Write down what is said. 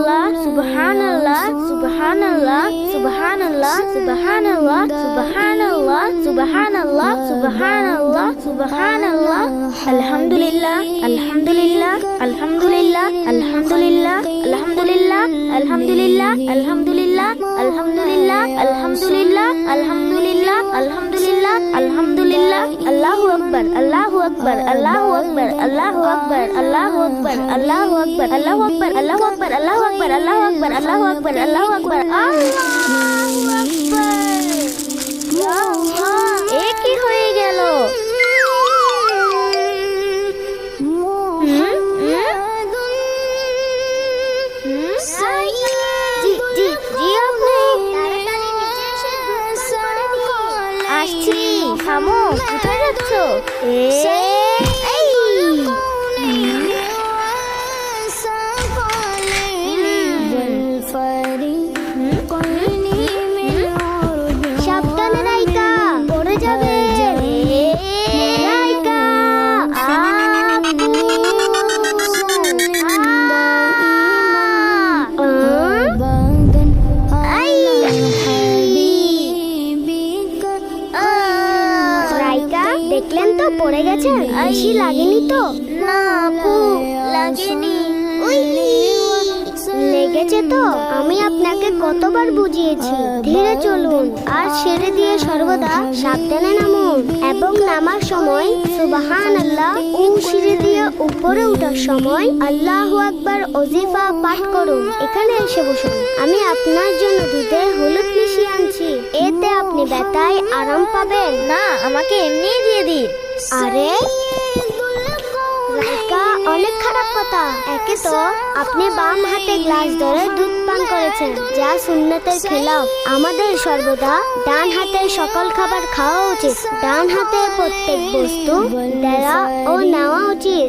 সুবহানাল্লাহ সুবহানাল্লাহ সুবহানাল্লাহ সুবহানাল্লাহ সুবহানাল্লাহ সুবহানাল্লাহ সুবহানাল্লাহ সুবহানাল্লাহ সুবহানাল্লাহ আলহামদুলিল্লাহ আলহামদুলিল্লাহ আলহামদুলিল্লাহ আলহামদুলিল্লাহ আলহামদুলিল্লাহ আলহামদুলিল্লাহ আলহামদুলিল্লাহ আলহামদুলিল্লাহ আলহামদুলিল্লাহ আলহামদুলিল্লাহ আলহামদুলিল্লাহ আলহামদুলিল্লাহ আল্লাহু আকবার আল্লাহু আকবার আল্লাহু আকবার আল্লাহু আকবার আল্লাহু আকবার আল্লাহু আকবার আল্লাহু আকবার আল্লাহু আকবার আল্লাহু আকবার আল্লাহু আকবার আল্লাহু আকবার আল্লাহু আকবার এ কি হয়ে গেল? আসছি, থামো, কোথায় যাচ্ছ? সাবধানে রাইকা, পড়ে যাবে। রাইকা, দেখলেন তো পড়ে গেছে, বেশি লাগেনি তো? না আপু, লাগেনি। লেগেছে তো? আমি আপনাকে কতবার বুঝিয়েছি ধীরে চলুন আর সিঁড়ি দিয়ে সর্বদা সাবধানে নামুন, এবং নামার সময় সুবহানাল্লাহ ও সিঁড়ি দিয়ে উপরে ওঠার সময় আল্লাহু আকবার ওজিফা পাঠ করুন। এখানে এসে বসুন, আমি আপনার জন্য দুধে হলুদ মিশিয়ে আনছি, এতে আপনি ব্যথায় আরাম পাবেন। না, আমাকে এমনিই দিয়ে দিন। আরে রাইকা, অনেক খারাপ কথা। একে তো আপনি বাম হাতে গ্লাস ধরে দুধ পান করেছেন, যা সুন্নতের খেলাফ। আমাদের সর্বদা ডান হাতে সকল খাবার খাওয়া উচিত, ডান হাতে প্রত্যেক বস্তু দেওয়া ও নেওয়া উচিত।